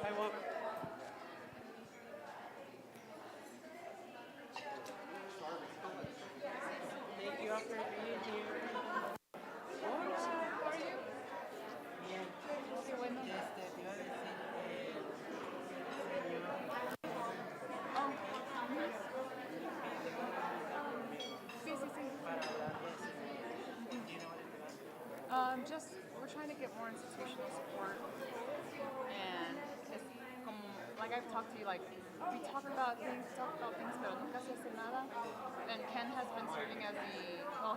I won't. Thank you all for being here. Hola, how are you? Bien. Qué bueno. Te iba a decir, Oh, ujú. Sí, sí, sí. para hablar de SLV. Do you know what it's about? Just we're trying to get more institutional support, and it's como like I've talked to you, like we talk about things, pero nunca se hace nada. And Ken has been serving as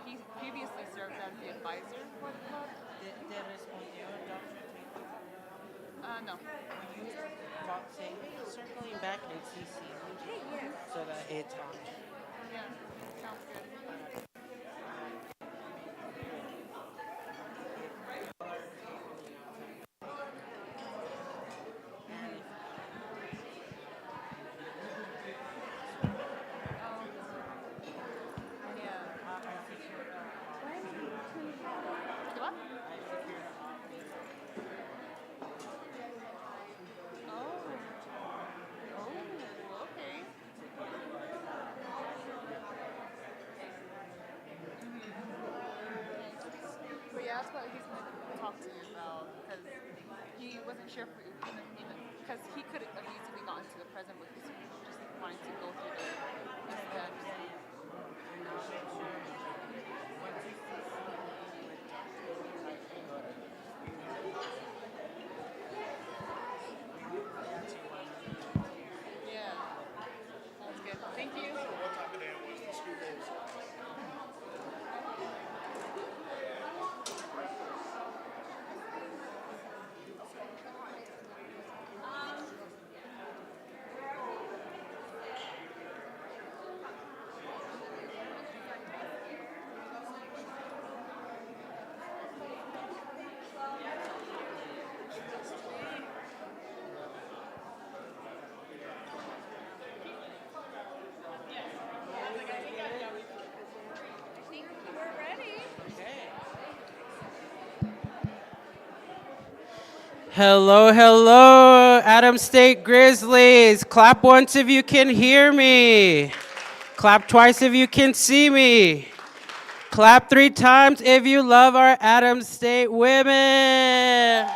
he previously served as the advisor for the club. Te respondió Dr. Taylor? No. Will you say, circling back and CC me so that it's on? Yeah, sounds good. Yeah. What? Oh, okay. But yeah, that's what he's going to talk to you about because he wasn't sure if because he could have easily gotten to the present, but he's just wanting to go through the steps. And I'll make sure once you CC me with Dr. Taylor, I can go to Yeah, sounds good. Thank you. We're ready. Okay. Hello, hello, Adams State Grizzlies. Clap once if you can hear me. Clap twice if you can see me. Clap 3 times if you love our Adams State women.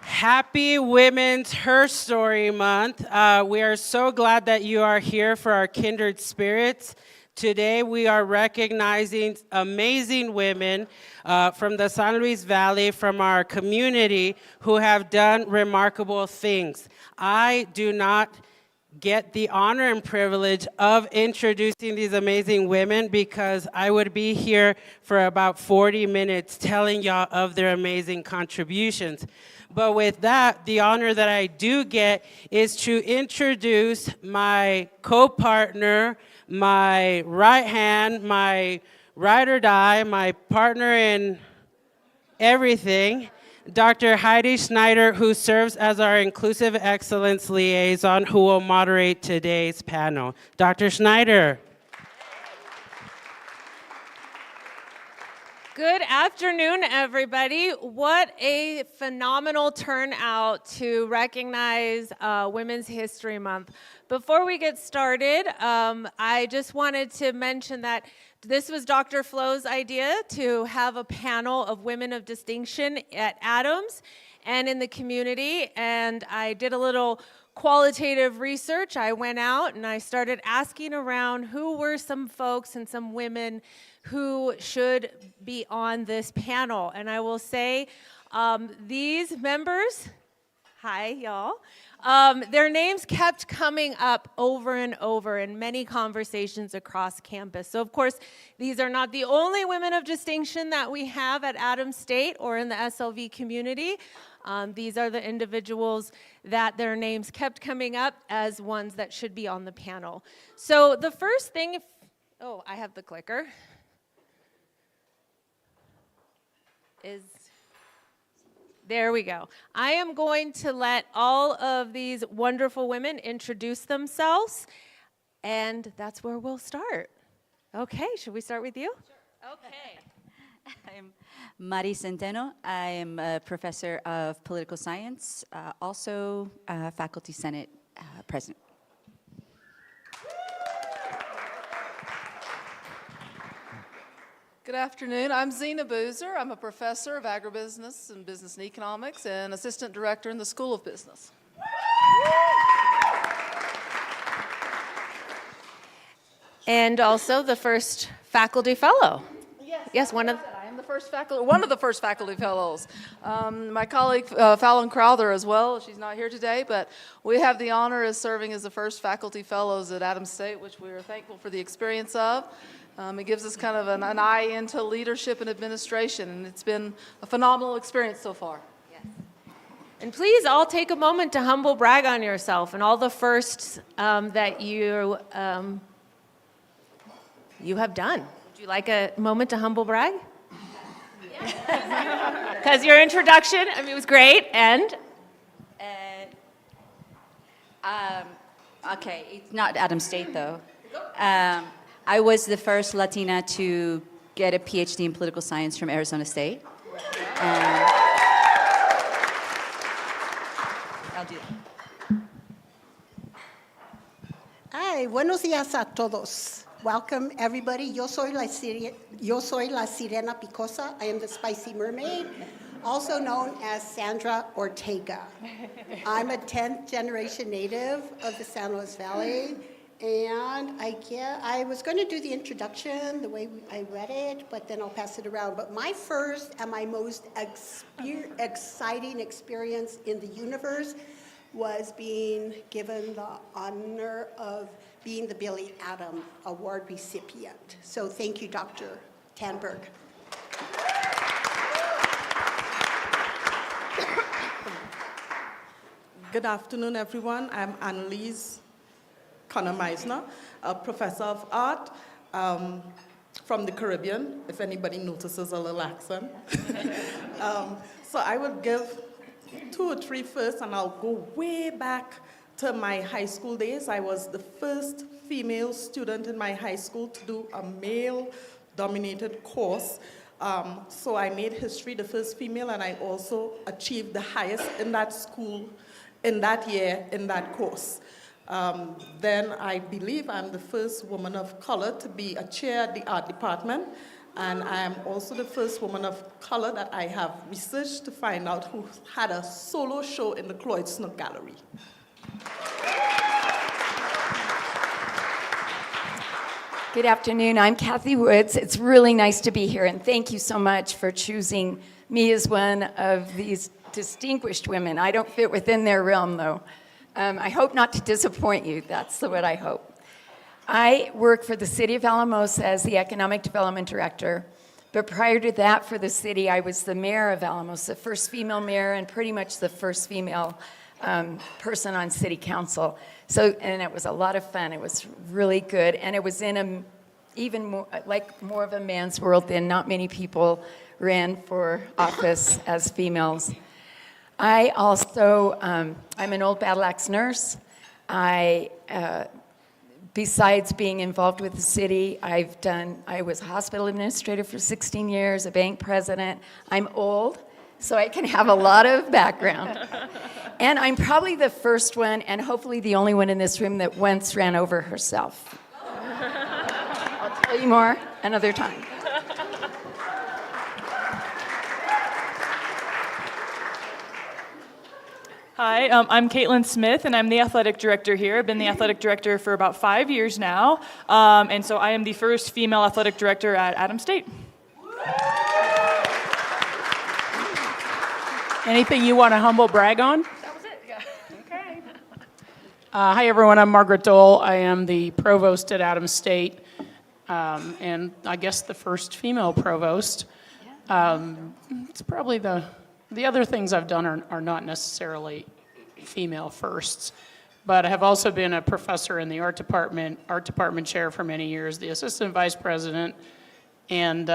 Happy Women's Her Story Month. We are so glad that you are here for our Kindred Spirits. Today we are recognizing amazing women from the San Luis Valley, from our community, who have done remarkable things. I do not get the honor and privilege of introducing these amazing women because I would be here for about 40 minutes telling y'all of their amazing contributions. But with that, the honor that I do get is to introduce my co-partner, my right hand, my ride or die, my partner in everything, Dr. Heidi Schneider, who serves as our Inclusive Excellence Liaison, who will moderate today's panel. Dr. Schneider. Good afternoon, everybody. What a phenomenal turnout to recognize Women's History Month. Before we get started, I just wanted to mention that this was Dr. Flo's idea to have a panel of women of distinction at Adams and in the community, and I did a little qualitative research. I went out and I started asking around who were some folks and some women who should be on this panel. And I will say these members, hi y'all, their names kept coming up over and over in many conversations across campus. So of course, these are not the only women of distinction that we have at Adams State or in the SLV community. These are the individuals that their names kept coming up as ones that should be on the panel. So the first thing, oh, I have the clicker. There we go. I am going to let all of these wonderful women introduce themselves, and that's where we'll start. Okay, should we start with you? Sure. Okay. I'm Mari Centeno. I am a professor of political science, also faculty senate president. Good afternoon. I'm Zena Boozer. I'm a professor of agribusiness and business and economics and assistant director in the School of Business. And also the first faculty fellow. Yes, one of. I am the first faculty, one of the first faculty fellows. My colleague Fallon Crowther as well. She's not here today, but we have the honor of serving as the first faculty fellows at Adams State, which we are thankful for the experience of. It gives us kind of an eye into leadership and administration, and it's been a phenomenal experience so far. And please all take a moment to humble brag on yourself and all the firsts that you have done. Would you like a moment to humble brag? Because your introduction, I mean, it was great, and? Okay, it's not Adams State, though. I was the first Latina to get a PhD in political science from Arizona State. I'll do that. Hi, buenos días a todos. Welcome, everybody. Yo soy la Sirena Picosa. I am the Spicy Mermaid, also known as Sandra Ortega. I'm a 10th generation native of the San Luis Valley, and I was going to do the introduction the way I read it, but then I'll pass it around. But my first and my most exciting experience in the universe was being given the honor of being the Billy Adam Award recipient. So thank you, Dr. Tanberg. Good afternoon, everyone. I'm Annalise Connor-Meisner, a professor of art from the Caribbean, if anybody notices a little accent. So I will give 2 or 3 first, and I'll go way back to my high school days. I was the first female student in my high school to do a male-dominated course. So I made history, the first female, and I also achieved the highest in that school, in that year, in that course. Then I believe I'm the first woman of color to be a chair at the art department, and I am also the first woman of color that I have researched to find out who had a solo show in the Cloyd Snook Gallery. Good afternoon. I'm Kathy Woods. It's really nice to be here, and thank you so much for choosing me as one of these distinguished women. I don't fit within their realm, though. I hope not to disappoint you. That's what I hope. I work for the City of Alamosa as the Economic Development Director, but prior to that for the city, I was the mayor of Alamosa, first female mayor and pretty much the first female person on city council. And it was a lot of fun. It was really good, and it was in even more of a man's world than not many people ran for office as females. I also, I'm an old battle axe nurse. Besides being involved with the city, I was a hospital administrator for 16 years, a bank president. I'm old, so I can have a lot of background. And I'm probably the first one, and hopefully the only one in this room that once ran over herself. I'll tell you more another time. Hi, I'm Caitlin Smith, and I'm the athletic director here. I've been the athletic director for about 5 years now, and so I am the first female athletic director at Adams State. Anything you want to humble brag on? That was it, yeah. Okay. Hi, everyone. I'm Margaret Dole. I am the provost at Adams State, and I guess the first female provost. It's probably the other things I've done are not necessarily female firsts, but I have also been a professor in the art department chair for many years, the assistant vice president, and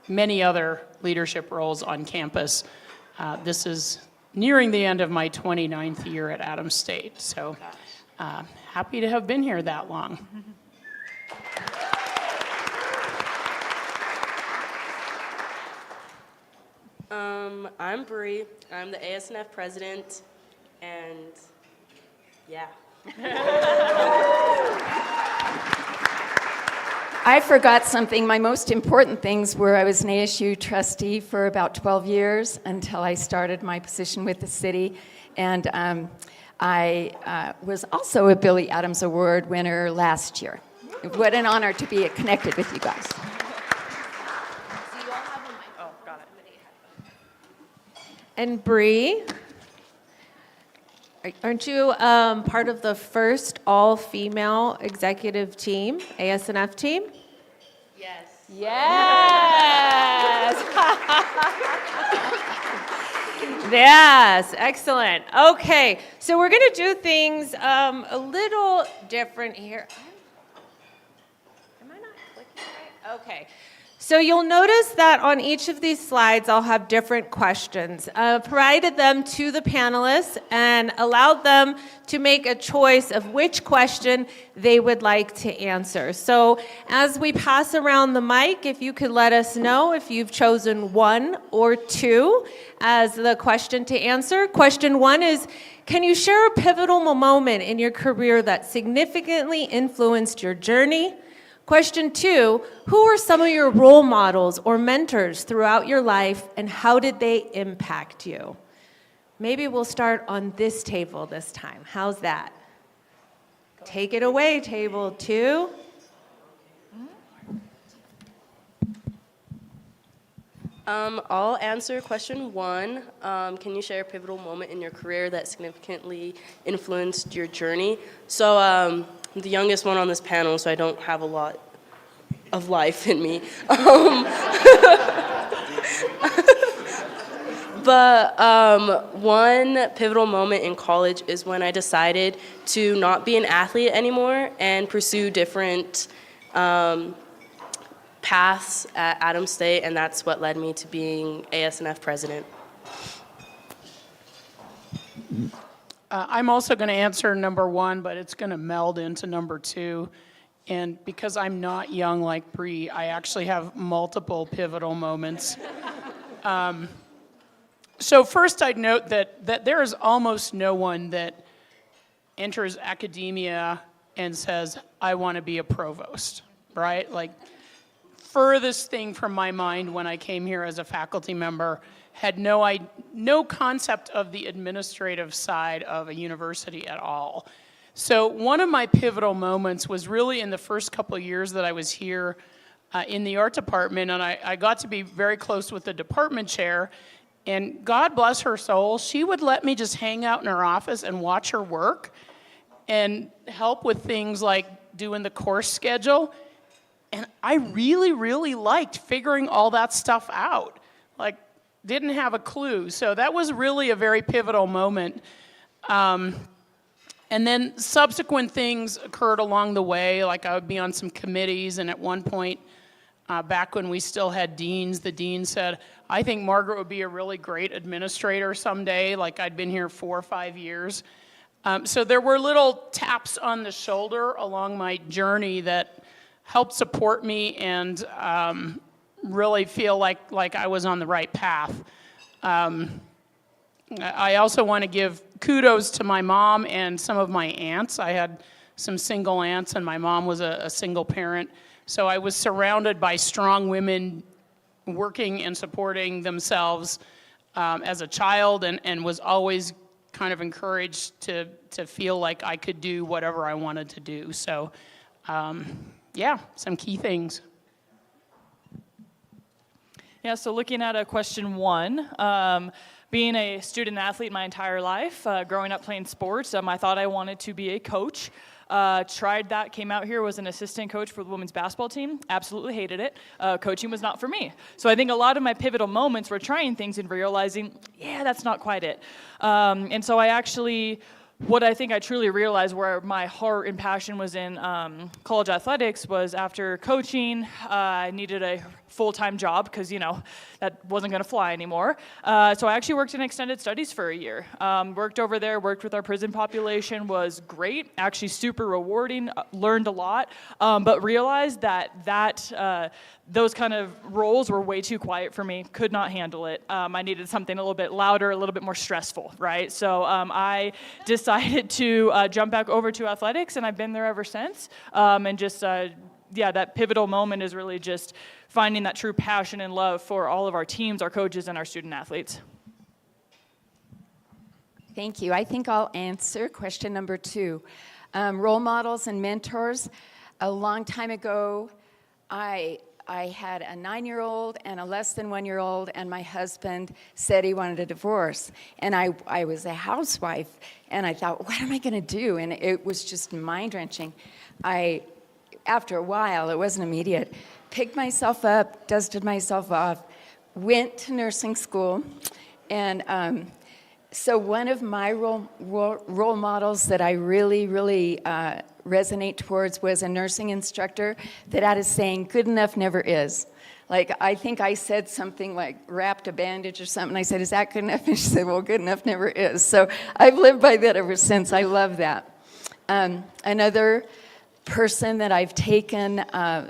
many other leadership roles on campus. This is nearing the end of my 29th year at Adams State, so happy to have been here that long. I'm Bree. I'm the ASNF president, and yeah. I forgot something. My most important things were I was an ASU trustee for about 12 years until I started my position with the city. And I was also a Billy Adams Award winner last year. What an honor to be connected with you guys. And Bree, aren't you part of the first all-female executive team, ASNF team? Yes. Yes. Yes, excellent. Okay, so we're going to do things a little different here. Am I not clicking right? Okay. So you'll notice that on each of these slides, I'll have different questions. Provided them to the panelists and allowed them to make a choice of which question they would like to answer. So as we pass around the mic, if you could let us know if you've chosen one or two as the question to answer. Question one is, can you share a pivotal moment in your career that significantly influenced your journey? Question two, who were some of your role models or mentors throughout your life, and how did they impact you? Maybe we'll start on this table this time. How's that? Take it away, table two. I'll answer question one. Can you share a pivotal moment in your career that significantly influenced your journey? So I'm the youngest one on this panel, so I don't have a lot of life in me. But one pivotal moment in college is when I decided to not be an athlete anymore and pursue different paths at Adams State, and that's what led me to being ASNF president. I'm also going to answer number one, but it's going to meld into number two. And because I'm not young like Bree, I actually have multiple pivotal moments. So first I'd note that there is almost no one that enters academia and says, I want to be a provost, right? Like, furthest thing from my mind when I came here as a faculty member, had no concept of the administrative side of a university at all. So one of my pivotal moments was really in the first couple of years that I was here in the art department, and I got to be very close with the department chair, and God bless her soul, she would let me just hang out in her office and watch her work and help with things like doing the course schedule. And I really, really liked figuring all that stuff out. Like, didn't have a clue. So that was really a very pivotal moment. And then subsequent things occurred along the way. Like, I would be on some committees, and at one point, back when we still had deans, the dean said, I think Margaret would be a really great administrator someday. Like, I'd been here 4 or 5 years. So there were little taps on the shoulder along my journey that helped support me and really feel like I was on the right path. I also want to give kudos to my mom and some of my aunts. I had some single aunts, and my mom was a single parent. So I was surrounded by strong women working and supporting themselves as a child, and was always kind of encouraged to feel like I could do whatever I wanted to do. So yeah, some key things. Yeah, so looking at question one, being a student athlete my entire life, growing up playing sports, I thought I wanted to be a coach. Tried that, came out here, was an assistant coach for the women's basketball team, absolutely hated it. Coaching was not for me. So I think a lot of my pivotal moments were trying things and realizing, yeah, that's not quite it. And so I actually what I think I truly realized where my heart and passion was in college athletics was after coaching, I needed a full-time job because, that wasn't going to fly anymore. So I actually worked in extended studies for a year. Worked over there, worked with our prison population, was great, actually super rewarding, learned a lot, but realized that those kind of roles were way too quiet for me, could not handle it. I needed something a little bit louder, a little bit more stressful, right? So I decided to jump back over to athletics, and I've been there ever since. And just, that pivotal moment is really just finding that true passion and love for all of our teams, our coaches, and our student athletes. Thank you. I think I'll answer question number 2. Role models and mentors. A long time ago, I had a 9-year-old and a less than 1-year-old, and my husband said he wanted a divorce. And I was a housewife, and I thought, what am I going to do? And it was just mind-wrenching. After a while, it wasn't immediate, picked myself up, dusted myself off, went to nursing school, and so one of my role models that I really resonate towards was a nursing instructor that had a saying, good enough never is. Like, I think I said something like wrapped a bandage or something. I said, is that good enough? And she said, well, good enough never is. So I've lived by that ever since. I love that. Another person that I've taken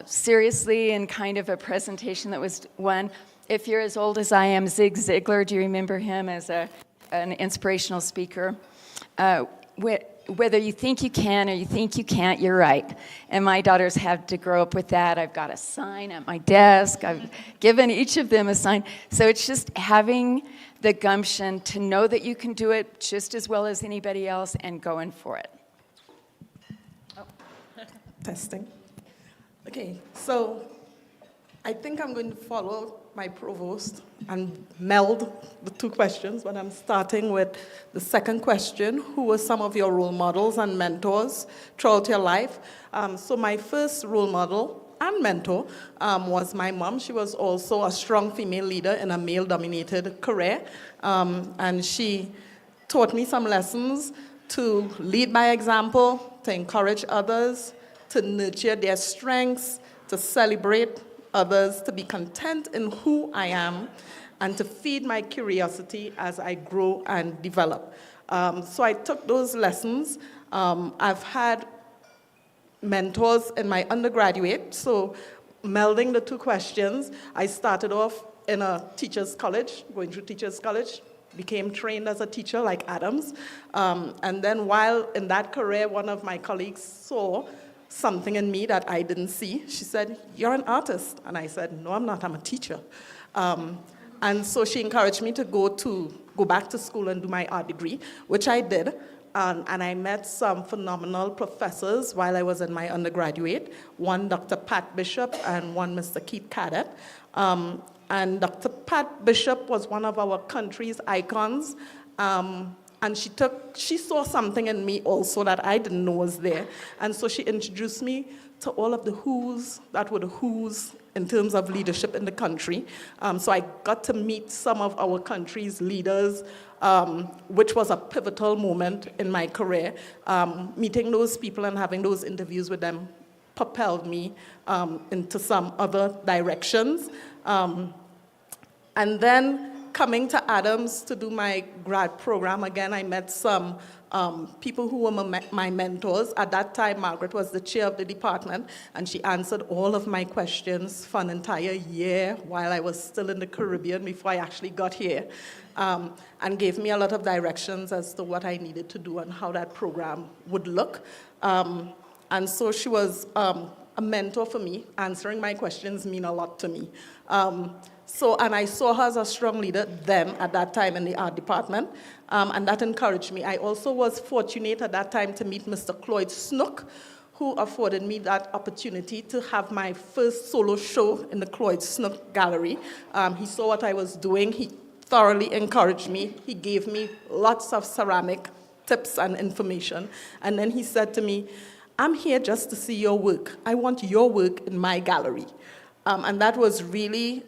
seriously in kind of a presentation that was one, if you're as old as I am, Zig Ziglar, do you remember him as an inspirational speaker? Whether you think you can or you think you can't, you're right. And my daughters had to grow up with that. I've got a sign at my desk. I've given each of them a sign. So it's just having the gumption to know that you can do it just as well as anybody else and going for it. Testing. Okay, so I think I'm going to follow my provost and meld the 2 questions, but I'm starting with the second question. Who were some of your role models and mentors throughout your life? So my first role model and mentor was my mom. She was also a strong female leader in a male-dominated career, and she taught me some lessons to lead by example, to encourage others, to nurture their strengths, to celebrate others, to be content in who I am, and to feed my curiosity as I grow and develop. So I took those lessons. I've had mentors in my undergraduate, so melding the 2 questions, I started off in a teacher's college, going through teacher's college, became trained as a teacher like Adams. And then while in that career, one of my colleagues saw something in me that I didn't see. She said, you're an artist. And I said, no, I'm not, I'm a teacher. And so she encouraged me to go back to school and do my art degree, which I did. And I met some phenomenal professors while I was in my undergraduate, one Dr. Pat Bishop and one Mr. Keith Cadet. And Dr. Pat Bishop was one of our country's icons. And she saw something in me also that I didn't know was there. And so she introduced me to all of the who's that were the who's in terms of leadership in the country. So I got to meet some of our country's leaders, which was a pivotal moment in my career. Meeting those people and having those interviews with them propelled me into some other directions. And then coming to Adams to do my grad program, again, I met some people who were my mentors. At that time, Margaret was the chair of the department, and she answered all of my questions for an entire year while I was still in the Caribbean before I actually got here, and gave me a lot of directions as to what I needed to do and how that program would look. And so she was a mentor for me. Answering my questions mean a lot to me. And I saw her as a strong leader then, at that time, in the art department, and that encouraged me. I also was fortunate at that time to meet Mr. Cloyd Snook, who afforded me that opportunity to have my first solo show in the Cloyd Snook Gallery. He saw what I was doing. He thoroughly encouraged me. He gave me lots of ceramic tips and information. And then he said to me, I'm here just to see your work. I want your work in my gallery. And that was really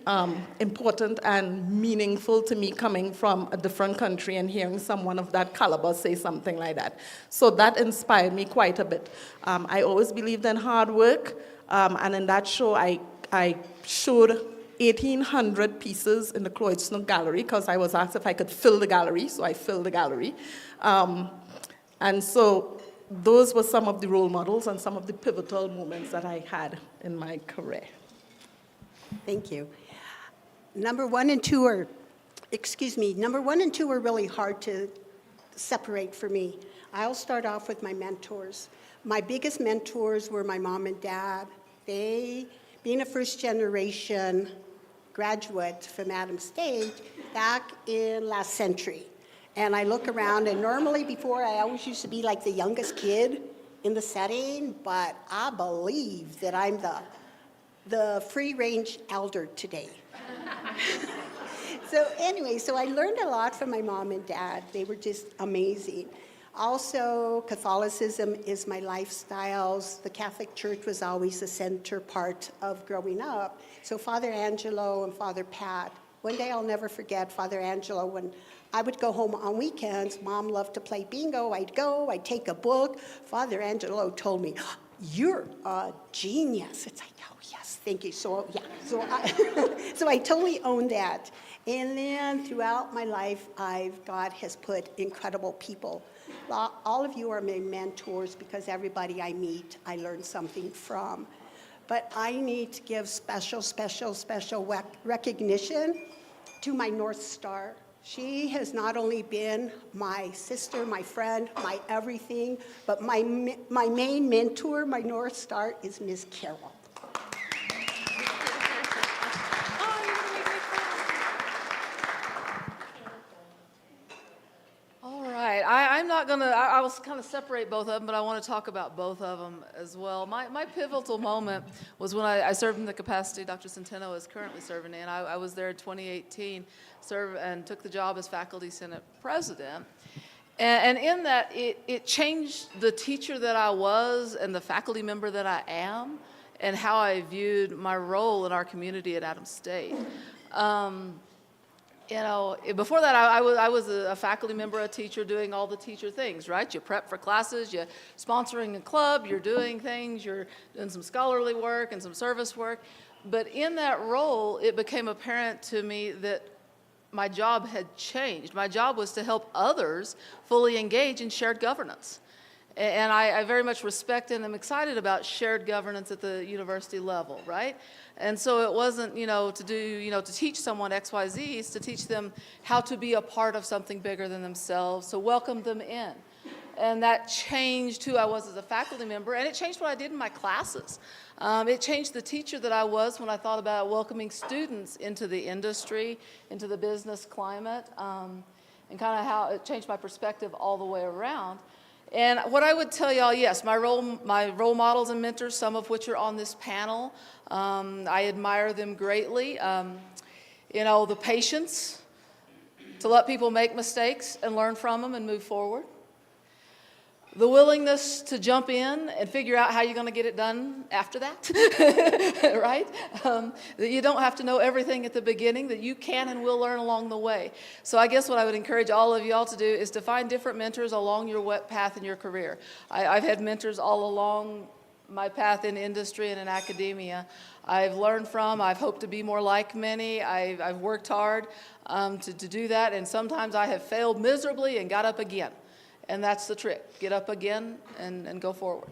important and meaningful to me coming from a different country and hearing someone of that caliber say something like that. So that inspired me quite a bit. I always believed in hard work, and in that show I showed 1,800 pieces in the Cloyd Snook Gallery because I was asked if I could fill the gallery, so I filled the gallery. And so those were some of the role models and some of the pivotal moments that I had in my career. Thank you. Number one and two are really hard to separate for me. I'll start off with my mentors. My biggest mentors were my mom and dad. They, being a first generation graduate from Adams State back in last century. And I look around, and normally before I always used to be like the youngest kid in the setting, but I believe that I'm the free-range elder today. So anyway, so I learned a lot from my mom and dad. They were just amazing. Also, Catholicism is my lifestyle. The Catholic Church was always the center part of growing up. So Father Angelo and Father Pat, one day I'll never forget Father Angelo. When I would go home on weekends, Mom loved to play bingo. I'd go, I'd take a book. Father Angelo told me, "You're a genius." It's like, oh, yes, thank you. So, yeah, so I totally own that. And then throughout my life, God has put incredible people. All of you are my mentors because everybody I meet, I learn something from. But I need to give special recognition to my North Star. She has not only been my sister, my friend, my everything, but my main mentor, my North Star, is Ms. Carol. All right, I'm not gonna, I will kind of separate both of them, but I want to talk about both of them as well. My pivotal moment was when I served in the capacity Dr. Centeno is currently serving in. I was there in 2018, and took the job as Faculty Senate President. And in that, it changed the teacher that I was and the faculty member that I am, and how I viewed my role in our community at Adams State. You know, before that, I was a faculty member, a teacher, doing all the teacher things, right? You prep for classes, you're sponsoring a club, you're doing things, you're doing some scholarly work and some service work. But in that role, it became apparent to me that my job had changed. My job was to help others fully engage in shared governance. And I very much respect and am excited about shared governance at the university level, right? And so it wasn't, to teach someone X, Y, Z, it's to teach them how to be a part of something bigger than themselves, to welcome them in. And that changed who I was as a faculty member, and it changed what I did in my classes. It changed the teacher that I was when I thought about welcoming students into the industry, into the business climate, and kind of how it changed my perspective all the way around. And what I would tell y'all, yes, my role models and mentors, some of which are on this panel, I admire them greatly. The patience to let people make mistakes and learn from them and move forward. The willingness to jump in and figure out how you're going to get it done after that, right? That you don't have to know everything at the beginning, that you can and will learn along the way. So I guess what I would encourage all of y'all to do is to find different mentors along your path in your career. I've had mentors all along my path in industry and in academia. I've learned from, I've hoped to be more like many. I've worked hard to do that, and sometimes I have failed miserably and got up again. And that's the trick. Get up again and go forward.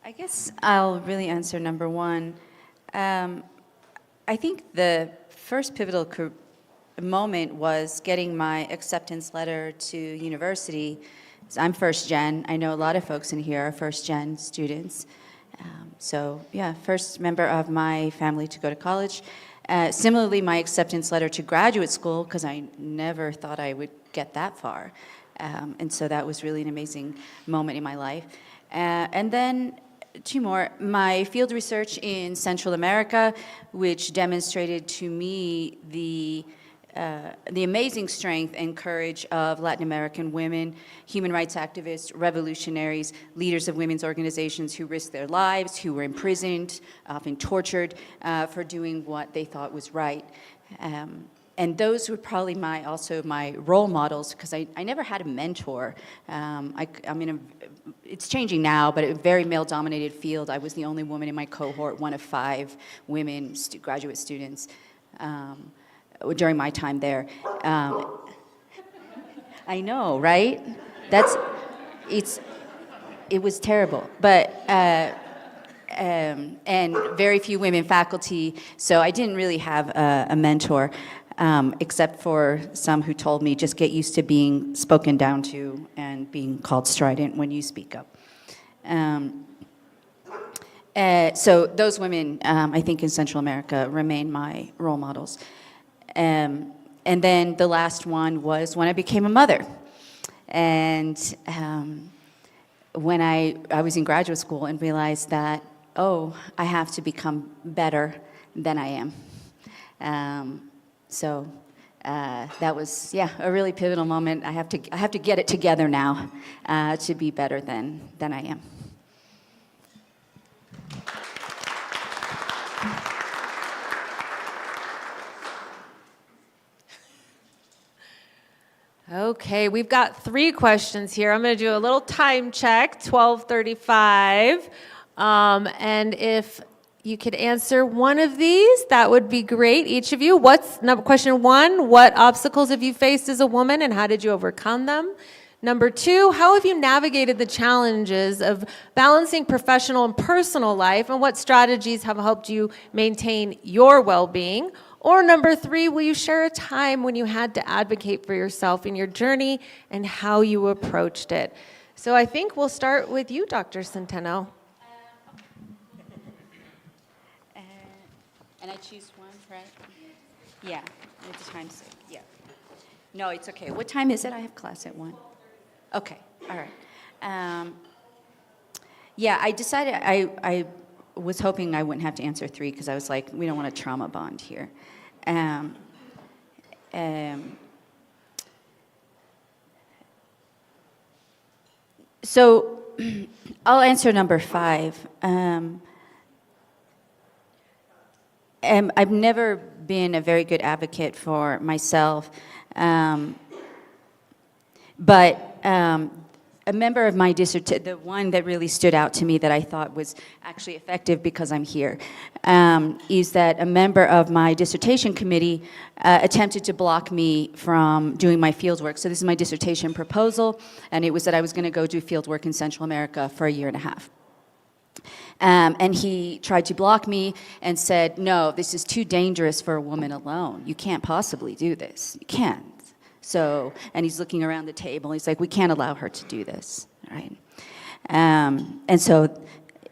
I guess I'll really answer number one. I think the first pivotal moment was getting my acceptance letter to university. I'm first gen. I know a lot of folks in here are first gen students. So yeah, first member of my family to go to college. Similarly, my acceptance letter to graduate school, because I never thought I would get that far. And so that was really an amazing moment in my life. And then two more. My field research in Central America, which demonstrated to me the the amazing strength and courage of Latin American women, human rights activists, revolutionaries, leaders of women's organizations who risked their lives, who were imprisoned, often tortured, for doing what they thought was right. And those were probably also my role models, because I never had a mentor. I'm in it's changing now, but a very male-dominated field. I was the only woman in my cohort, one of 5 women graduate students during my time there. I know, right? It was terrible, but. And very few women faculty, so I didn't really have a mentor. Except for some who told me, just get used to being spoken down to and being called strident when you speak up. So those women, I think in Central America, remain my role models. And then the last one was when I became a mother. And when I was in graduate school and realized that, oh, I have to become better than I am. So that was, a really pivotal moment. I have to get it together now to be better than I am. Okay, we've got 3 questions here. I'm going to do a little time check, 12:35. And if you could answer one of these, that would be great, each of you. Question 1, what obstacles have you faced as a woman and how did you overcome them? Number 2, how have you navigated the challenges of balancing professional and personal life, and what strategies have helped you maintain your well-being? Or number 3, will you share a time when you had to advocate for yourself in your journey and how you approached it? So I think we'll start with you, Dr. Centeno. And I choose one, right? Yeah, it's time sake, yeah. No, it's okay. What time is it? I have class at 1. Okay, all right. Yeah, I decided I was hoping I wouldn't have to answer 3 because I was like, we don't want a trauma bond here. So I'll answer number 5. I've never been a very good advocate for myself, but a member of my dissertation, the one that really stood out to me that I thought was actually effective because I'm here, is that a member of my dissertation committee attempted to block me from doing my fieldwork. So this is my dissertation proposal, and it was that I was going to go do fieldwork in Central America for a year and a half. And he tried to block me and said, no, this is too dangerous for a woman alone. You can't possibly do this. You can't. So, and he's looking around the table. He's like, we can't allow her to do this, right? And so,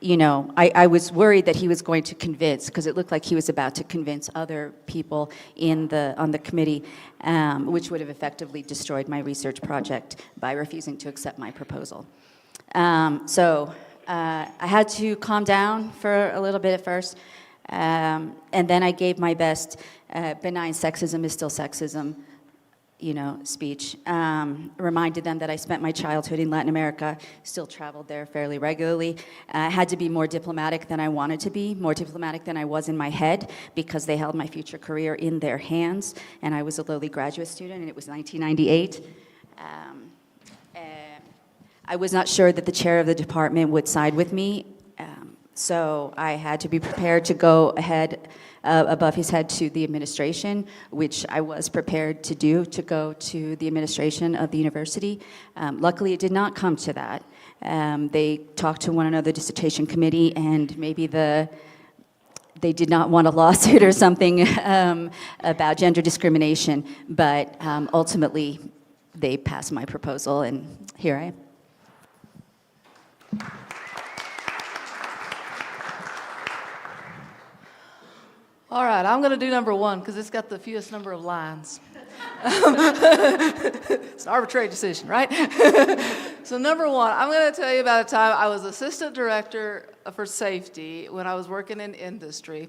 you know, I was worried that he was going to convince, because it looked like he was about to convince other people on the committee, which would have effectively destroyed my research project by refusing to accept my proposal. I had to calm down for a little bit at first, and then I gave my best benign sexism is still sexism, speech. Reminded them that I spent my childhood in Latin America, still traveled there fairly regularly. I had to be more diplomatic than I wanted to be, more diplomatic than I was in my head, because they held my future career in their hands, and I was a lowly graduate student, and it was 1998. I was not sure that the chair of the department would side with me, so I had to be prepared to go ahead above his head to the administration, which I was prepared to do, to go to the administration of the university. Luckily, it did not come to that. They talked to one another, dissertation committee, and maybe they did not want a lawsuit or something about gender discrimination, but ultimately, they passed my proposal, and here I am. All right, I'm going to do number 1 because it's got the fewest number of lines. It's an arbitrary decision, right? So number one, I'm going to tell you about a time I was assistant director for safety when I was working in industry.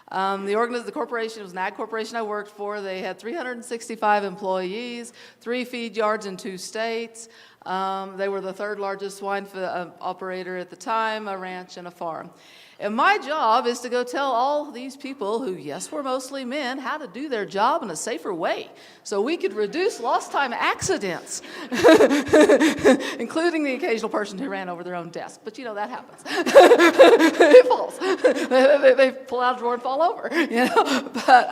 The corporation, it was an ag corporation I worked for. They had 365 employees, 3 feed yards in 2 states. They were the 3rd largest swine operator at the time, a ranch and a farm. And my job is to go tell all these people, who, yes, were mostly men, how to do their job in a safer way so we could reduce lost time accidents, including the occasional person who ran over their own desk. But, you know, that happens. It falls. They pull out a drawer and fall over, you know. But,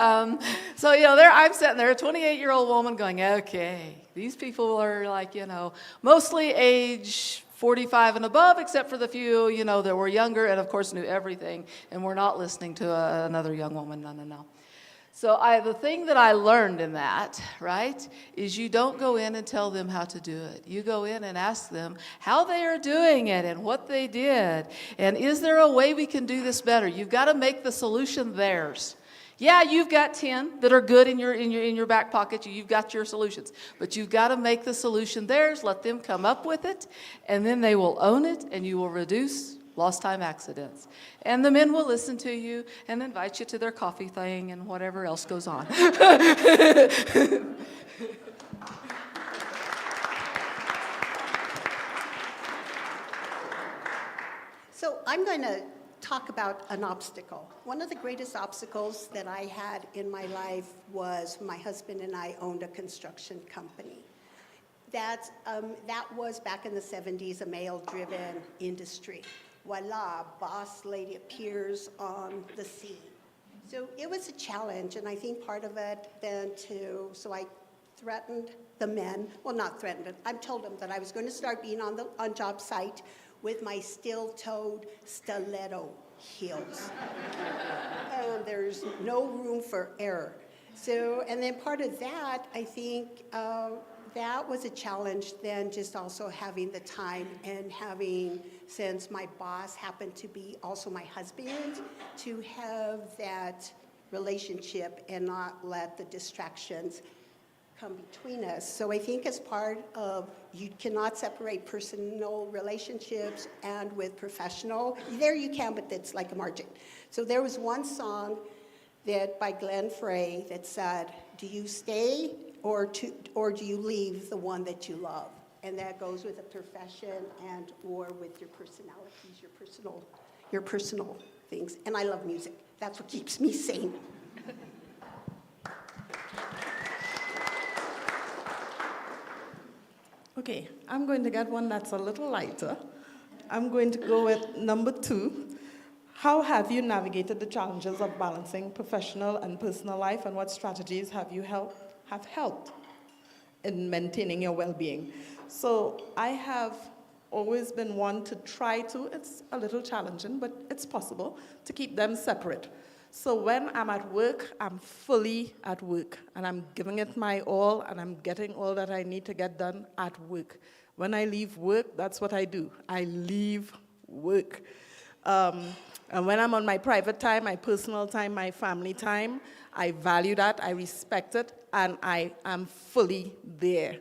so, you know, I'm sitting there, a 28-year-old woman going, okay, these people are like, you know, mostly age 45 and above, except for the few, you know, that were younger and, of course, knew everything and were not listening to another young woman. No. So the thing that I learned in that, right, is you don't go in and tell them how to do it. You go in and ask them how they are doing it and what they did. And is there a way we can do this better? You've got to make the solution theirs. Yeah, you've got 10 that are good in your back pocket. You've got your solutions. But you've got to make the solution theirs, let them come up with it, and then they will own it, and you will reduce lost time accidents. And the men will listen to you and invite you to their coffee thing and whatever else goes on. So I'm going to talk about an obstacle. One of the greatest obstacles that I had in my life was my husband and I owned a construction company. That was back in the 70s, a male-driven industry. Voila, boss lady appears on the scene. So it was a challenge, and I think part of it then too, so I threatened the men, well, not threatened, but I told them that I was going to start being on job site with my steel-toed stiletto heels. There's no room for error. So, and then part of that, I think that was a challenge then, just also having the time and having, since my boss happened to be also my husband, to have that relationship and not let the distractions come between us. So I think as part of, you cannot separate personal relationships and with professional. There you can, but it's like a margin. So there was one song that by Glenn Frey that said, do you stay or do you leave the one that you love? And that goes with a profession and or with your personalities, your personal things. And I love music. That's what keeps me sane. Okay, I'm going to get one that's a little lighter. I'm going to go with number 2. How have you navigated the challenges of balancing professional and personal life, and what strategies have helped in maintaining your well-being? So I have always been one to try to, it's a little challenging, but it's possible, to keep them separate. So when I'm at work, I'm fully at work, and I'm giving it my all, and I'm getting all that I need to get done at work. When I leave work, that's what I do. I leave work. And when I'm on my private time, my personal time, my family time, I value that, I respect it, and I am fully there.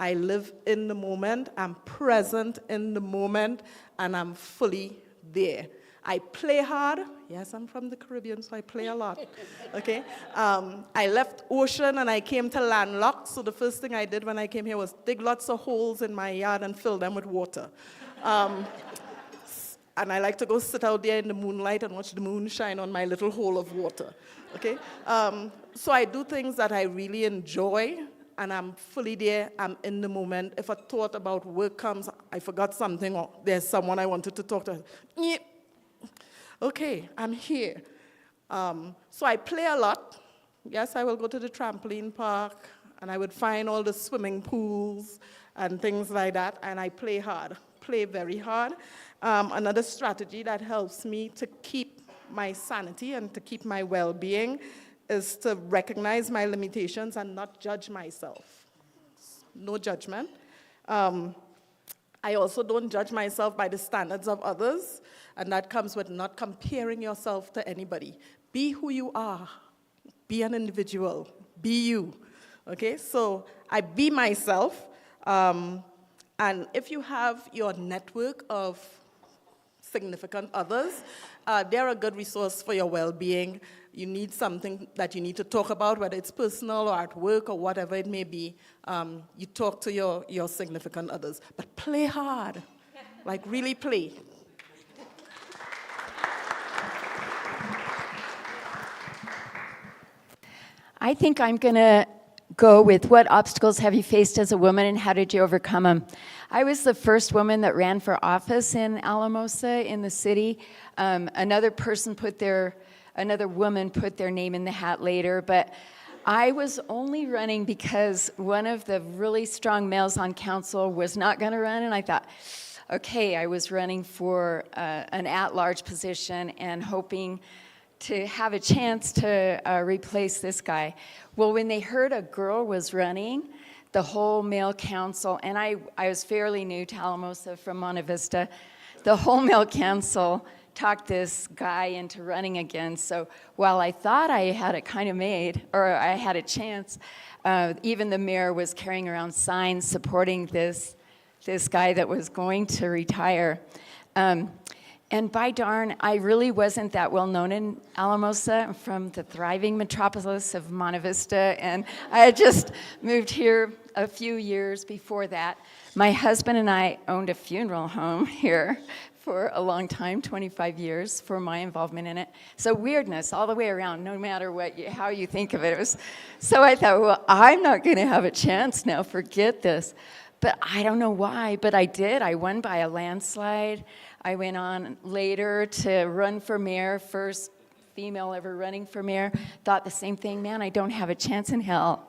I live in the moment, I'm present in the moment, and I'm fully there. I play hard. Yes, I'm from the Caribbean, so I play a lot. Okay? I left ocean and I came to landlocked, so the first thing I did when I came here was dig lots of holes in my yard and fill them with water. And I like to go sit out there in the moonlight and watch the moon shine on my little hole of water. Okay? So I do things that I really enjoy, and I'm fully there, I'm in the moment. If a thought about work comes, I forgot something, or there's someone I wanted to talk to, okay, I'm here. So I play a lot. Yes, I will go to the trampoline park, and I would find all the swimming pools and things like that, and I play hard, play very hard. Another strategy that helps me to keep my sanity and to keep my well-being is to recognize my limitations and not judge myself. No judgment. I also don't judge myself by the standards of others, and that comes with not comparing yourself to anybody. Be who you are. Be an individual. Be you. Okay, so I be myself. And if you have your network of significant others, they're a good resource for your well-being. You need something that you need to talk about, whether it's personal or at work or whatever it may be. You talk to your significant others. But play hard, like really play. I think I'm going to go with what obstacles have you faced as a woman and how did you overcome them? I was the first woman that ran for office in Alamosa in the city. Another woman put their name in the hat later, but I was only running because one of the really strong males on council was not going to run, and I thought, okay, I was running for an at-large position and hoping to have a chance to replace this guy. Well, when they heard a girl was running, the whole male council, and I was fairly new to Alamosa from Monte Vista, the whole male council talked this guy into running again. So while I thought I had it kind of made, or I had a chance, even the mayor was carrying around signs supporting this guy that was going to retire. And by darn, I really wasn't that well known in Alamosa. I'm from the thriving metropolis of Monte Vista, and I had just moved here a few years before that. My husband and I owned a funeral home here for a long time, 25 years, for my involvement in it. So weirdness all the way around, no matter how you think of it. So I thought, well, I'm not going to have a chance now, forget this. But I don't know why, but I did. I won by a landslide. I went on later to run for mayor, first female ever running for mayor. Thought the same thing, man, I don't have a chance in hell.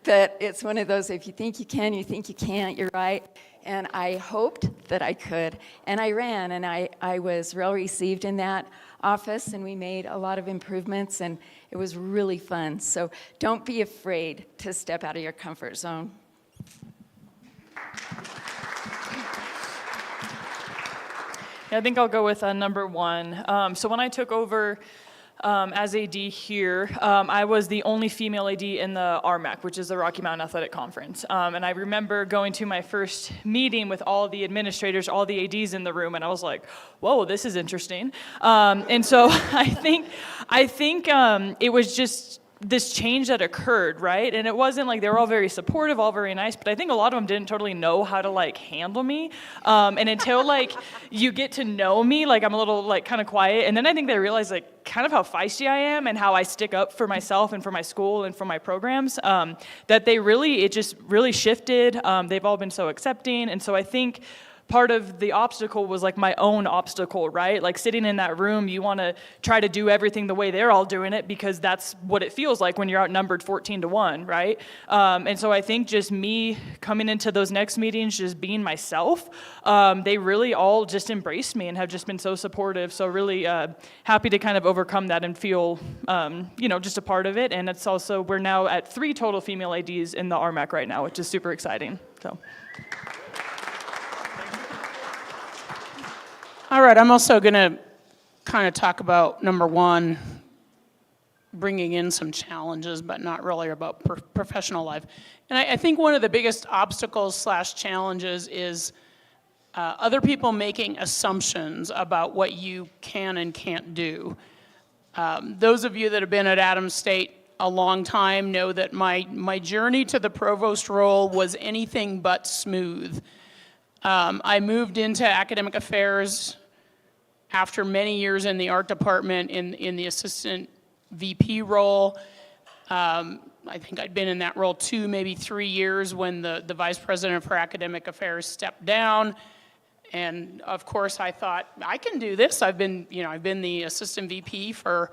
But it's one of those, if you think you can, you think you can't, you're right. And I hoped that I could. And I ran, and I was well received in that office, and we made a lot of improvements, and it was really fun. So don't be afraid to step out of your comfort zone. Yeah, I think I'll go with number one. So when I took over as AD here, I was the only female AD in the RMAC, which is the Rocky Mountain Athletic Conference. And I remember going to my first meeting with all the administrators, all the ADs in the room, and I was like, whoa, this is interesting. And so I think it was just this change that occurred, right? And it wasn't like they were all very supportive, all very nice, but I think a lot of them didn't totally know how to like handle me. And until like you get to know me, like I'm a little like kind of quiet. And then I think they realize like kind of how feisty I am and how I stick up for myself and for my school and for my programs, that it just really shifted. They've all been so accepting. And so I think part of the obstacle was like my own obstacle, right? Like sitting in that room, you want to try to do everything the way they're all doing it because that's what it feels like when you're outnumbered 14-1, right? And so I think just me coming into those next meetings, just being myself, they really all just embraced me and have just been so supportive. So really happy to kind of overcome that and feel, just a part of it. And it's also, we're now at 3 total female ADs in the RMAC right now, which is super exciting, so. All right, I'm also going to kind of talk about, number one, bringing in some challenges, but not really about professional life. And I think one of the biggest obstacles / challenges is other people making assumptions about what you can and can't do. Those of you that have been at Adams State a long time know that my journey to the provost role was anything but smooth. I moved into academic affairs after many years in the art department in the assistant VP role. I think I'd been in that role 2, maybe 3 years when the vice president for academic affairs stepped down. And of course I thought, I can do this. I've been the assistant VP for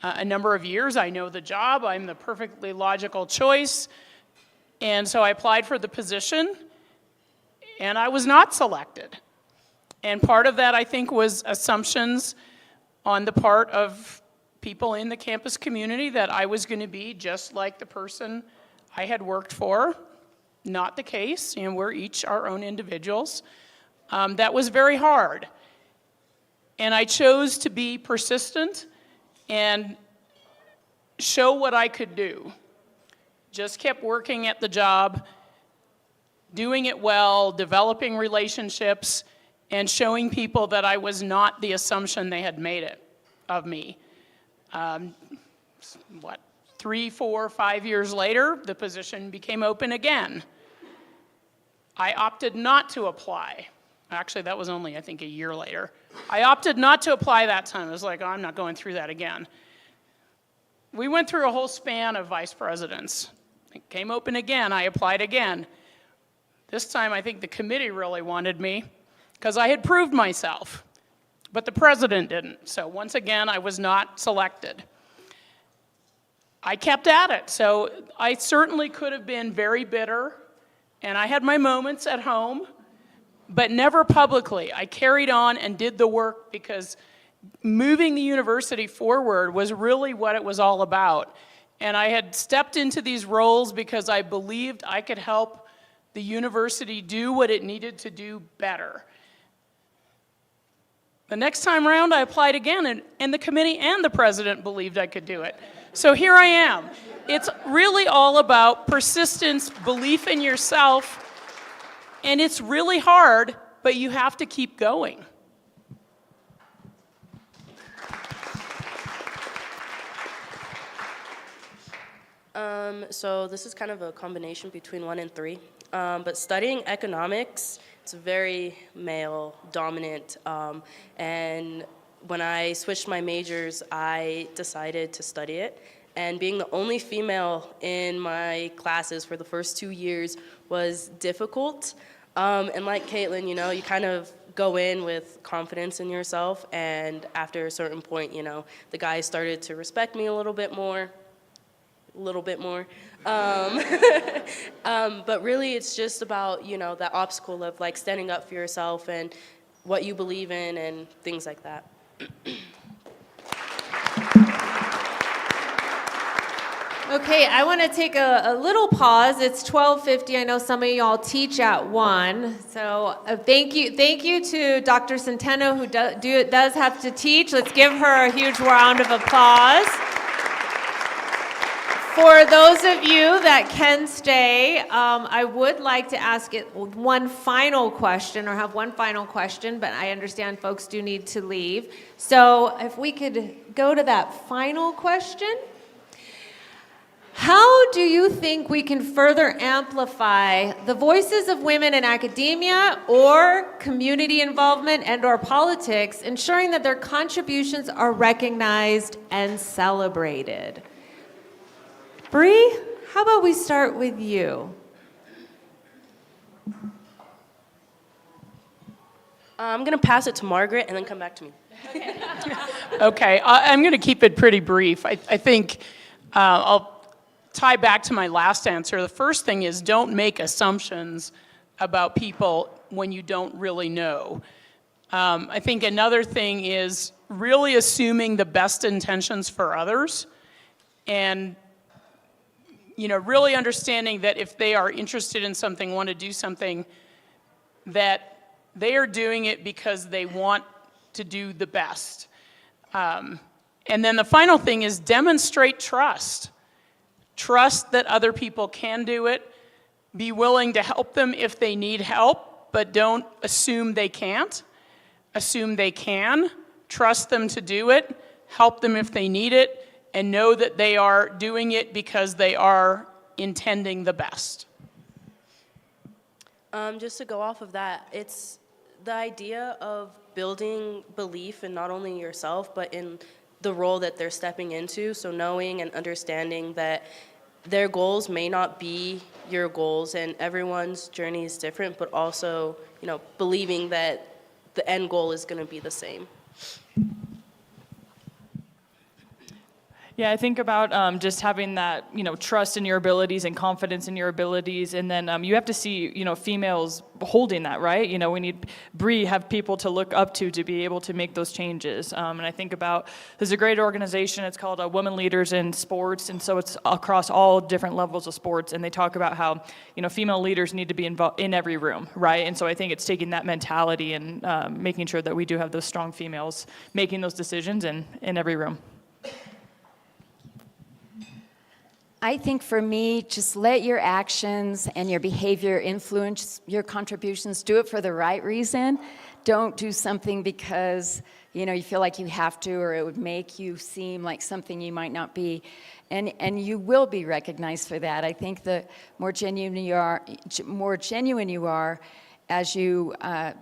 a number of years. I know the job. I'm the perfectly logical choice. And so I applied for the position. And I was not selected. And part of that, I think, was assumptions on the part of people in the campus community that I was going to be just like the person I had worked for. Not the case. We're each our own individuals. That was very hard. And I chose to be persistent and show what I could do. just kept working at the job, doing it well, developing relationships, and showing people that I was not the assumption they had made it of me. 3, 4, 5 years later, the position became open again. I opted not to apply. Actually, that was only, I think, a year later. I opted not to apply that time. I was like, oh, I'm not going through that again. We went through a whole span of vice presidents. It came open again. I applied again. This time, I think the committee really wanted me because I had proved myself, but the president didn't. So once again, I was not selected. I kept at it. So I certainly could have been very bitter, and I had my moments at home, but never publicly. I carried on and did the work because moving the university forward was really what it was all about. And I had stepped into these roles because I believed I could help the university do what it needed to do better. The next time around, I applied again, and the committee and the president believed I could do it. So here I am. It's really all about persistence, belief in yourself, and it's really hard, but you have to keep going. So this is kind of a combination between 1 and 3. But studying economics, it's very male dominant. And when I switched my majors, I decided to study it. And being the only female in my classes for the first 2 years was difficult. And like Caitlin, you know, you kind of go in with confidence in yourself. And after a certain point, you know, the guys started to respect me a little bit more. But really it's just about, you know, that obstacle of like standing up for yourself and what you believe in and things like that. Okay, I want to take a little pause. It's 12:50. I know some of y'all teach at 1. So thank you to Dr. Centeno, who does have to teach. Let's give her a huge round of applause. For those of you that can stay, I would like to ask it one final question or have one final question, but I understand folks do need to leave. So if we could go to that final question. How do you think we can further amplify the voices of women in academia or community involvement and or politics, ensuring that their contributions are recognized and celebrated? Bree, how about we start with you? I'm going to pass it to Margaret and then come back to me. Okay, I'm going to keep it pretty brief. I think I'll tie back to my last answer. The first thing is don't make assumptions about people when you don't really know. I think another thing is really assuming the best intentions for others and really understanding that if they are interested in something, want to do something, that they are doing it because they want to do the best. And then the final thing is demonstrate trust. Trust that other people can do it. Be willing to help them if they need help, but don't assume they can't. Assume they can. Trust them to do it. Help them if they need it. And know that they are doing it because they are intending the best. Just to go off of that, it's the idea of building belief in not only yourself, but in the role that they're stepping into. So knowing and understanding that their goals may not be your goals and everyone's journey is different, but also, believing that the end goal is going to be the same. Yeah, I think about just having that, trust in your abilities and confidence in your abilities, and then you have to see, females holding that, right? We need Bree have people to look up to be able to make those changes. And I think about there's a great organization. It's called Women Leaders in Sports, and so it's across all different levels of sports. And they talk about how female leaders need to be involved in every room, right? And so I think it's taking that mentality and making sure that we do have those strong females making those decisions in every room. I think for me, just let your actions and your behavior influence your contributions. Do it for the right reason. Don't do something because, you feel like you have to, or it would make you seem like something you might not be. And you will be recognized for that. I think the more genuine you are as you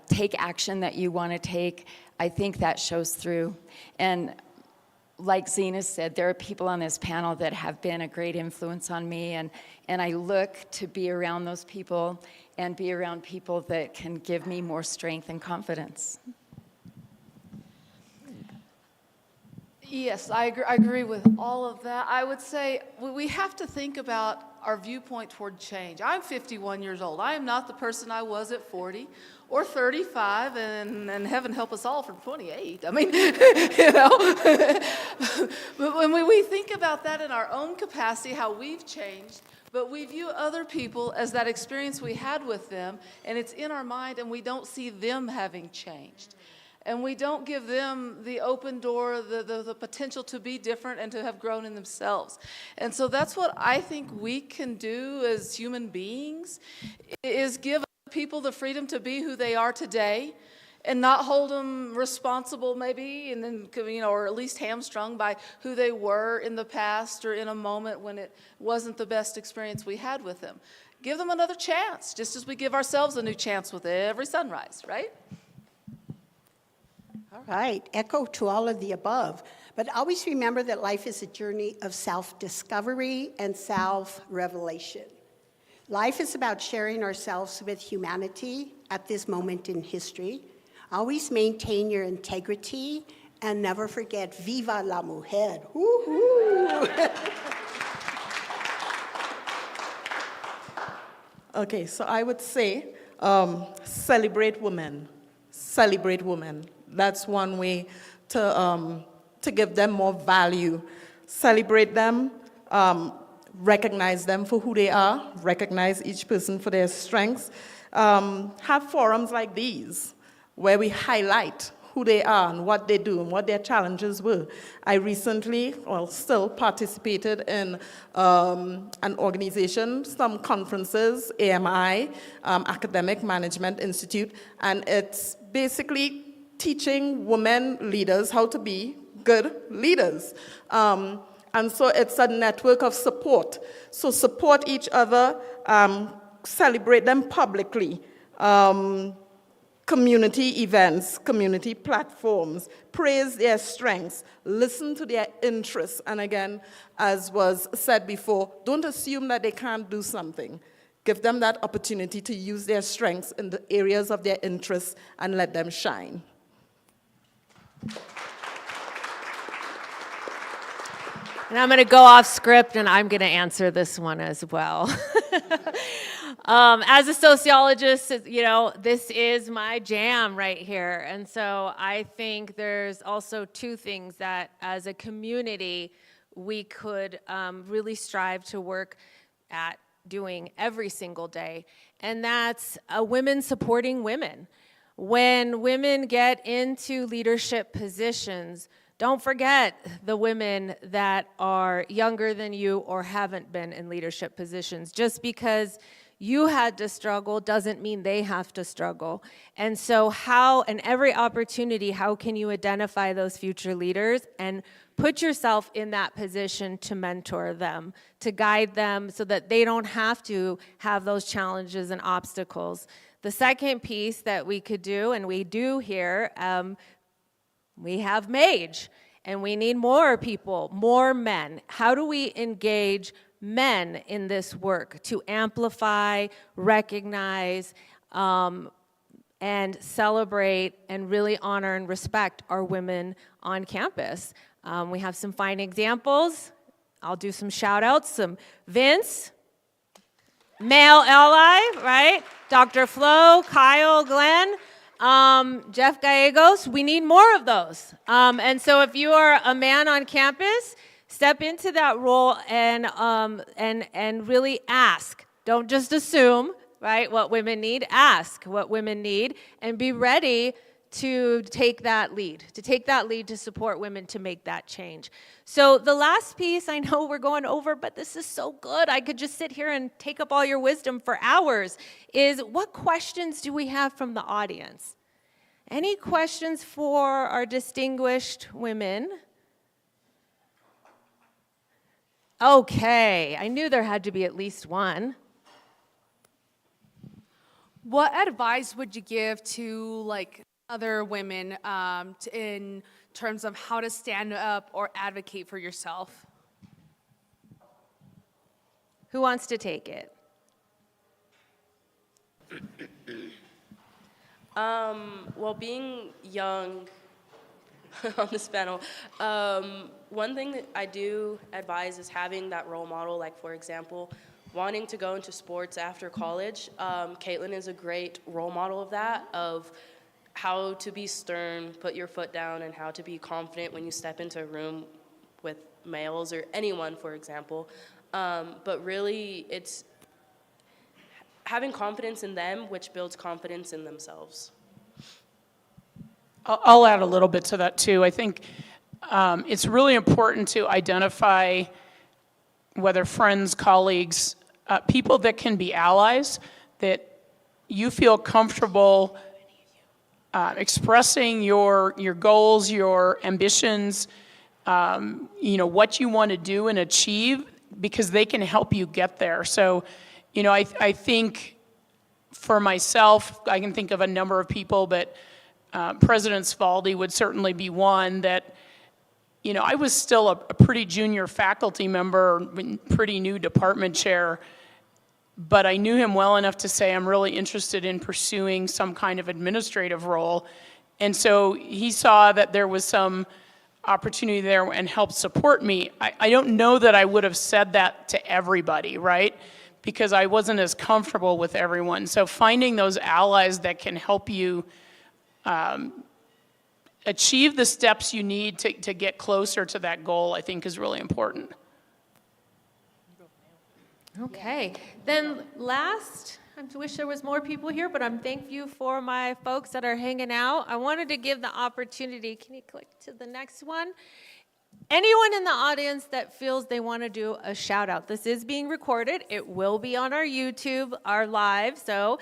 take action that you want to take, I think that shows through. And like Zena said, there are people on this panel that have been a great influence on me, and I look to be around those people and be around people that can give me more strength and confidence. Yes, I agree with all of that. I would say we have to think about our viewpoint toward change. I'm 51 years old. I am not the person I was at 40 or 35, and heaven help us all from 28. I mean, But when we think about that in our own capacity, how we've changed, but we view other people as that experience we had with them, and it's in our mind, and we don't see them having changed. And we don't give them the open door, the potential to be different and to have grown in themselves. And so that's what I think we can do as human beings, is give people the freedom to be who they are today and not hold them responsible maybe, and then, or at least hamstrung by who they were in the past or in a moment when it wasn't the best experience we had with them. Give them another chance, just as we give ourselves a new chance with every sunrise, right? All right, echo to all of the above. But always remember that life is a journey of self-discovery and self-revelation. Life is about sharing ourselves with humanity at this moment in history. Always maintain your integrity and never forget, viva la mujer. Woo-hoo. Okay, so I would say celebrate women. Celebrate women. That's one way to give them more value. Celebrate them, recognize them for who they are, recognize each person for their strengths. Have forums like these where we highlight who they are and what they do and what their challenges were. I recently, still participated in an organization, some conferences, AMI, Academic Management Institute, and it's basically teaching women leaders how to be good leaders. And so it's a network of support. So support each other, celebrate them publicly. Community events, community platforms, praise their strengths, listen to their interests. And again, as was said before, don't assume that they can't do something. Give them that opportunity to use their strengths in the areas of their interests and let them shine. And I'm going to go off script, and I'm going to answer this one as well. As a sociologist, this is my jam right here. And so I think there's also two things that as a community we could really strive to work at doing every single day. And that's women supporting women. When women get into leadership positions, don't forget the women that are younger than you or haven't been in leadership positions. Just because you had to struggle doesn't mean they have to struggle. And so every opportunity, how can you identify those future leaders and put yourself in that position to mentor them, to guide them so that they don't have to have those challenges and obstacles. The second piece that we could do, and we do here, we have MAGE, and we need more people, more men. How do we engage men in this work to amplify, recognize, and celebrate and really honor and respect our women on campus? We have some fine examples. I'll do some shout outs. Some Vince, male ally, right? Dr. Flo, Kyle, Glenn, Jeff Gallegos. We need more of those. And so if you are a man on campus, step into that role and really ask. Don't just assume, right, what women need. Ask what women need and be ready to take that lead, to support women to make that change. So the last piece, I know we're going over, but this is so good. I could just sit here and take up all your wisdom for hours, is what questions do we have from the audience? Any questions for our distinguished women? Okay, I knew there had to be at least one. What advice would you give to like other women in terms of how to stand up or advocate for yourself? Who wants to take it? Well, being young on this panel, one thing that I do advise is having that role model, like for example, wanting to go into sports after college. Caitlin is a great role model of that, of how to be stern, put your foot down, and how to be confident when you step into a room with males or anyone, for example. But really, it's having confidence in them, which builds confidence in themselves. I'll add a little bit to that too. I think it's really important to identify whether friends, colleagues, people that can be allies, that you feel comfortable expressing your goals, your ambitions, what you want to do and achieve, because they can help you get there. So, I think for myself, I can think of a number of people, but President Spaldi would certainly be one that, I was still a pretty junior faculty member, pretty new department chair, but I knew him well enough to say, I'm really interested in pursuing some kind of administrative role. And so he saw that there was some opportunity there and helped support me. I don't know that I would have said that to everybody, right? Because I wasn't as comfortable with everyone. So finding those allies that can help you achieve the steps you need to get closer to that goal, I think is really important. Okay, then last, I wish there was more people here, but I'm thank you for my folks that are hanging out. I wanted to give the opportunity, can you click to the next one? Anyone in the audience that feels they want to do a shout out. This is being recorded. It will be on our YouTube, our live. So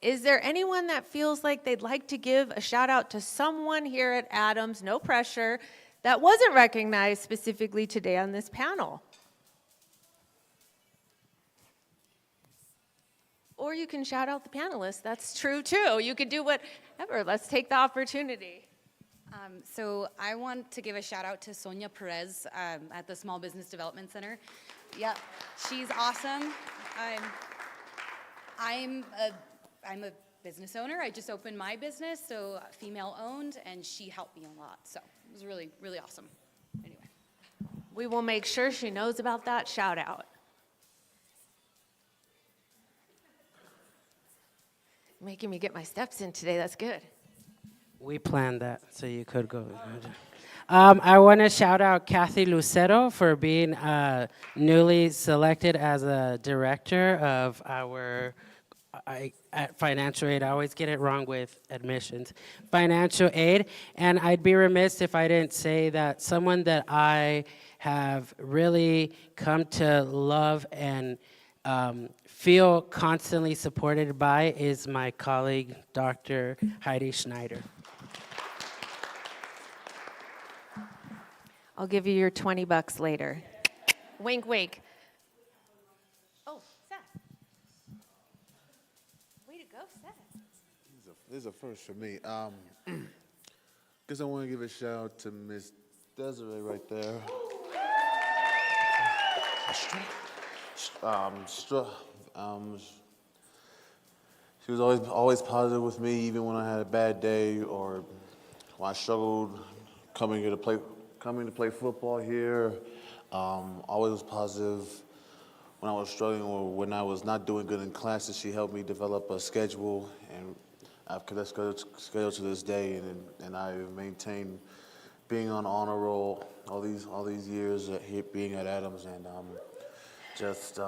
is there anyone that feels like they'd like to give a shout out to someone here at Adams, no pressure, that wasn't recognized specifically today on this panel? Or you can shout out the panelists. That's true too. You could do whatever. Let's take the opportunity. So I want to give a shout out to Sonia Perez at the Small Business Development Center. Yep, she's awesome. I'm a business owner. I just opened my business, so female owned, and she helped me a lot. So it was really, really awesome. Anyway. We will make sure she knows about that shout out. Making me get my steps in today. That's good. We planned that, so you could go. I want to shout out Kathy Lucero for being newly selected as a director of our at financial aid. I always get it wrong with admissions. Financial aid. And I'd be remiss if I didn't say that someone that I have really come to love and feel constantly supported by is my colleague, Dr. Heidi Schneider. I'll give you your $20 later. Wink, wink. Oh, Seth. Way to go, Seth. This is a first for me. Guess I want to give a shout out to Miss Desiree right there. She was always positive with me, even when I had a bad day or when I struggled coming to play football here. Always was positive when I was struggling or when I was not doing good in classes. She helped me develop a schedule, and I've kept that schedule to this day, and I've maintained being on honor roll all these years being at Adams, and just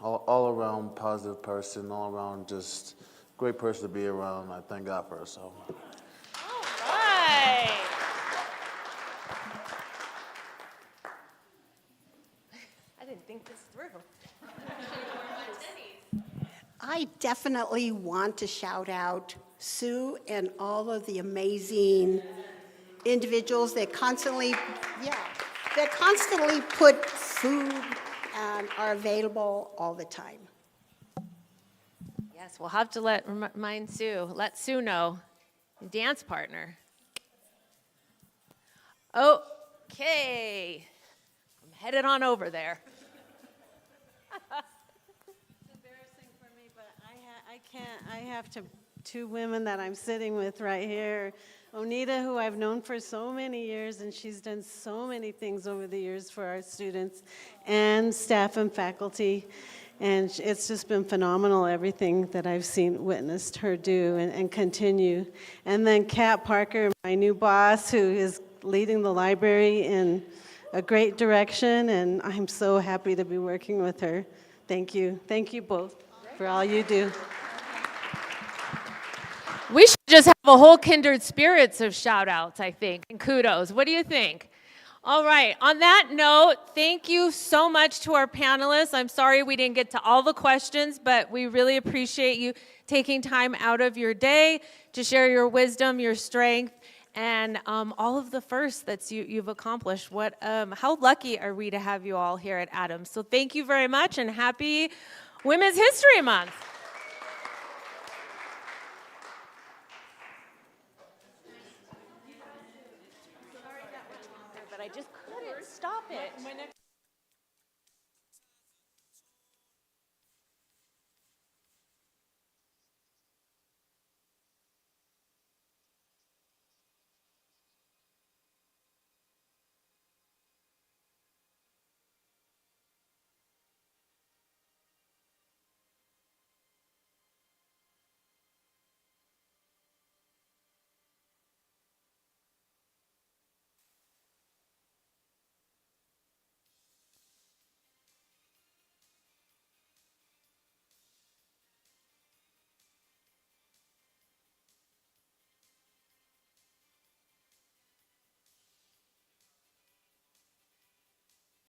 all around positive person, all around just great person to be around. I thank God for her. So Yay! I didn't think this through. I definitely want to shout out Sue and all of the amazing individuals that constantly put food and are available all the time. Yes, we'll have to remind Sue. Let Sue know. Dance partner. Okay. I'm headed on over there. It's embarrassing for me, but I can't. I have two women that I'm sitting with right here. Onita, who I've known for so many years, and she's done so many things over the years for our students and staff and faculty. And it's just been phenomenal, everything that I've witnessed her do and continue. And then Kat Parker, my new boss, who is leading the library in a great direction, and I'm so happy to be working with her. Thank you. Thank you both for all you do. We should just have a whole Kindred Spirits of shout outs, I think, and kudos. What do you think? All right, on that note, thank you so much to our panelists. I'm sorry we didn't get to all the questions, but we really appreciate you taking time out of your day to share your wisdom, your strength, and all of the firsts that you've accomplished. How lucky are we to have you all here at Adams? So thank you very much, and happy Women's History Month. But I just couldn't stop it.